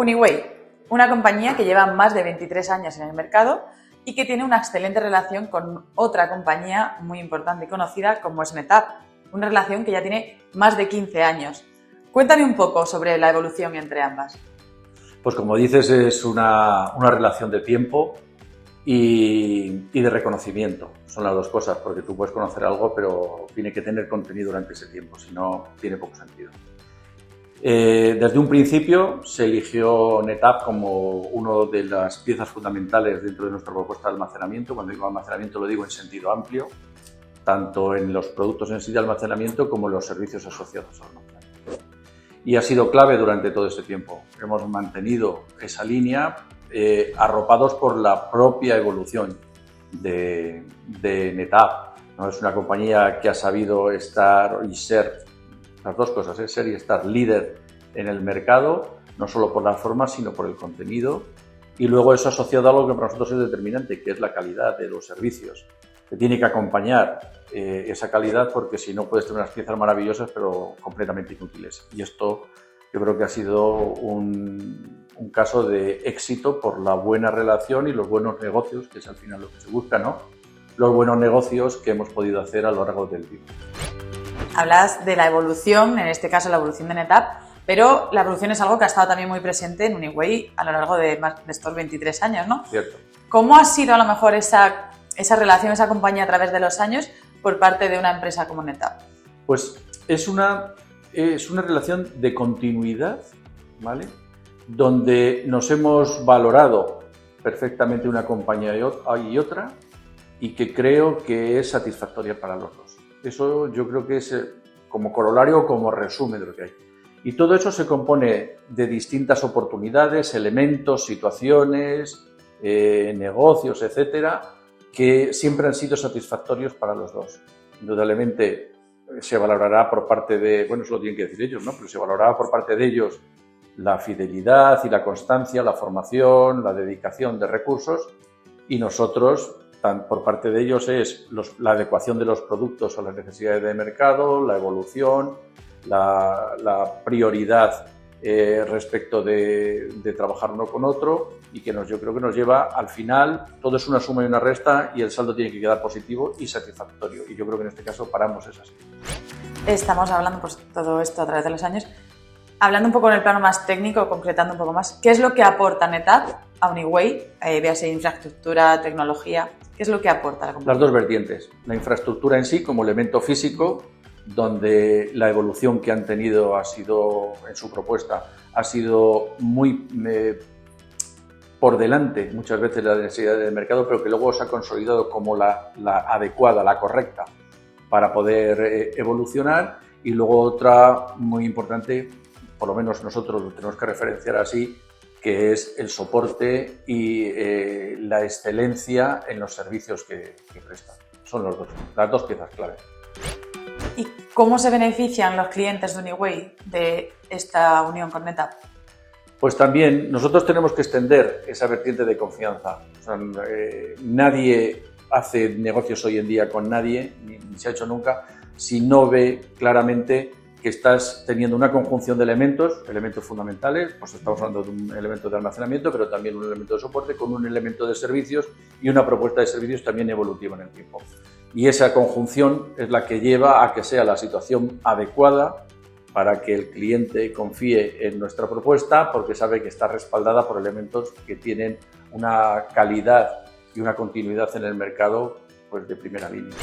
Uniway, una compañía que lleva más de 23 años en el mercado y que tiene una excelente relación con otra compañía muy importante y conocida como es NetApp, una relación que ya tiene más de 15 años. Cuéntame un poco sobre la evolución entre ambas. Pues como dices, es una relación de tiempo y de reconocimiento. Son las dos cosas, porque tú puedes conocer algo, pero tiene que tener contenido durante ese tiempo, si no, tiene poco sentido. Desde un principio se eligió NetApp como una de las piezas fundamentales dentro de nuestra propuesta de almacenamiento. Cuando digo almacenamiento lo digo en sentido amplio, tanto en los productos en sí de almacenamiento como en los servicios asociados al almacenamiento. Y ha sido clave durante todo este tiempo. Hemos mantenido esa línea arropados por la propia evolución de NetApp, ¿no? Es una compañía que ha sabido estar y ser, las dos cosas, ser y estar líder en el mercado, no solo por la forma, sino por el contenido. Y luego eso asociado a algo que para nosotros es determinante, que es la calidad de los servicios. Que tiene que acompañar esa calidad, porque si no puedes tener unas piezas maravillosas pero completamente inútiles. Y esto yo creo que ha sido un caso de éxito por la buena relación y los buenos negocios, que es al final lo que se busca, ¿no? Los buenos negocios que hemos podido hacer a lo largo del tiempo. Hablas de la evolución, en este caso la evolución de NetApp, pero la evolución es algo que ha estado también muy presente en Uniway a lo largo de estos 23 años, ¿no? Cierto. ¿Cómo ha sido a lo mejor esa relación, esa compañía a través de los años por parte de una empresa como NetApp? Pues es una relación de continuidad, ¿vale? Donde nos hemos valorado perfectamente una compañía y otra, y que creo que es satisfactoria para los dos. Eso yo creo que es como corolario, como resumen de lo que hay. Y todo eso se compone de distintas oportunidades, elementos, situaciones, negocios, etcétera, que siempre han sido satisfactorios para los dos. Indudablemente se valorará por parte de, bueno, eso lo tienen que decir ellos, ¿no? Pero se valorará por parte de ellos la fidelidad y la constancia, la formación, la dedicación de recursos, y nosotros, por parte de ellos, es la adecuación de los productos a las necesidades de mercado, la evolución, la prioridad respecto de trabajar uno con otro, y que yo creo que nos lleva al final, todo es una suma y una resta, y el saldo tiene que quedar positivo y satisfactorio, y yo creo que en este caso paramos es así. Estamos hablando pues todo esto a través de los años, hablando un poco en el plano más técnico, concretando un poco más, ¿qué es lo que aporta NetApp a Uniway? Véase infraestructura, tecnología, ¿qué es lo que aporta la compañía? Las dos vertientes, la infraestructura en sí como elemento físico, donde la evolución que han tenido en su propuesta ha sido muy por delante muchas veces de las necesidades del mercado, pero que luego se ha consolidado como la adecuada, la correcta para poder evolucionar. Y luego otra muy importante, por lo menos nosotros lo tenemos que referenciar así, que es el soporte y la excelencia en los servicios que prestan. Son las dos piezas clave. ¿Y cómo se benefician los clientes de Uniway de esta unión con NetApp? Pues también nosotros tenemos que extender esa vertiente de confianza. O sea, nadie hace negocios hoy en día con nadie, ni se ha hecho nunca, si no ve claramente que estás teniendo una conjunción de elementos fundamentales. Pues estamos hablando de un elemento de almacenamiento, pero también un elemento de soporte, con un elemento de servicios y una propuesta de servicios también evolutiva en el tiempo. Y esa conjunción es la que lleva a que sea la situación adecuada para que el cliente confíe en nuestra propuesta, porque sabe que está respaldada por elementos que tienen una calidad y una continuidad en el mercado, pues de primera línea.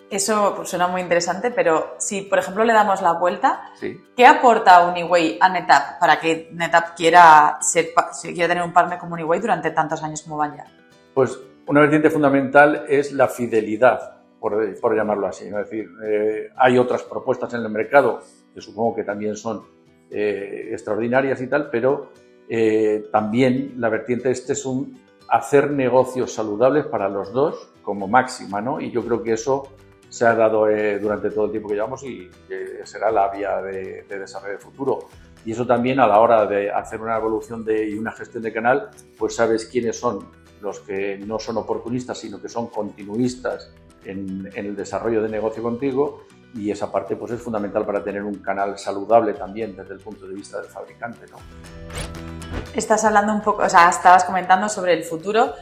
Eso pues, suena muy interesante, pero si, por ejemplo, le damos la vuelta, sí. ¿Qué aporta Uniway a NetApp para que NetApp quiera tener un partner como Uniway durante tantos años como van ya? Pues una vertiente fundamental es la fidelidad, por llamarlo así, ¿no? Es decir, hay otras propuestas en el mercado que supongo que también son extraordinarias y tal, pero también la vertiente es hacer negocios saludables para los dos como máxima, ¿no? Y yo creo que eso se ha dado durante todo el tiempo que llevamos y será la vía de desarrollo de futuro. Y eso también, a la hora de hacer una evolución y una gestión de canal, pues sabes quiénes son los que no son oportunistas, sino que son continuistas en el desarrollo de negocio contigo, y esa parte pues es fundamental para tener un canal saludable también desde el punto de vista del fabricante, ¿no? estás hablando un poco, o sea, estabas comentando sobre el futuro.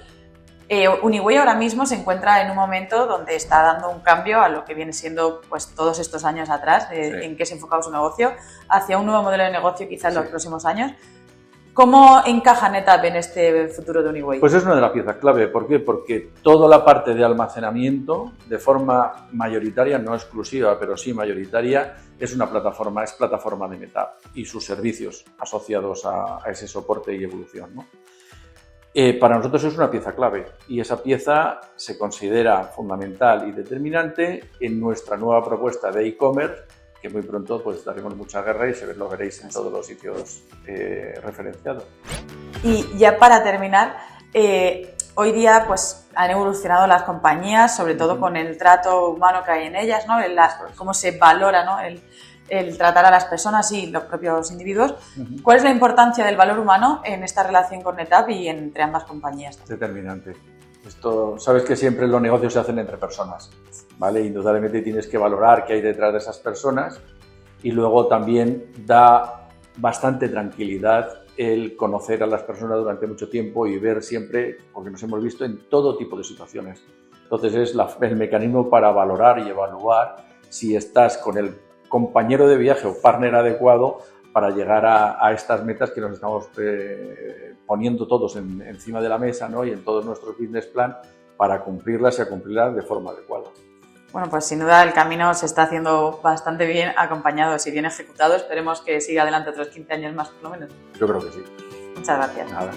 Uniway ahora mismo se encuentra en un momento donde está dando un cambio a lo que viene siendo pues todos estos años atrás, en qué se enfocaba su negocio, hacia un nuevo modelo de negocio quizás en los próximos años. ¿Cómo encaja NetApp en este futuro de Uniway? Pues es una de las piezas clave. ¿Por qué? Porque toda la parte de almacenamiento, de forma mayoritaria, no exclusiva, pero sí mayoritaria, es plataforma de NetApp y sus servicios asociados a ese soporte y evolución, ¿no? Para nosotros es una pieza clave y esa pieza se considera fundamental y determinante en nuestra nueva propuesta de e-commerce, que muy pronto pues daremos mucha guerra y lo veréis en todos los sitios referenciados. Y ya para terminar, hoy día pues han evolucionado las compañías, sobre todo con el trato humano que hay en ellas, ¿no? Cómo se valora, ¿no? el tratar a las personas y los propios individuos. ¿Cuál es la importancia del valor humano en esta relación con NetApp y entre ambas compañías? Determinante. Esto, sabes que siempre los negocios se hacen entre personas, ¿vale? Indudablemente tienes que valorar qué hay detrás de esas personas y luego también da bastante tranquilidad el conocer a las personas durante mucho tiempo y ver siempre, porque nos hemos visto en todo tipo de situaciones. Entonces es el mecanismo para valorar y evaluar si estás con el compañero de viaje o partner adecuado para llegar a estas metas que nos estamos poniendo todos encima de la mesa, ¿no? Y en todos nuestros business plan para cumplirlas y a cumplirlas de forma adecuada. Bueno, pues sin duda el camino se está haciendo bastante bien acompañado y bien ejecutado. Esperemos que siga adelante otros 15 años más, por lo menos. Yo creo que sí. Muchas gracias. Nada.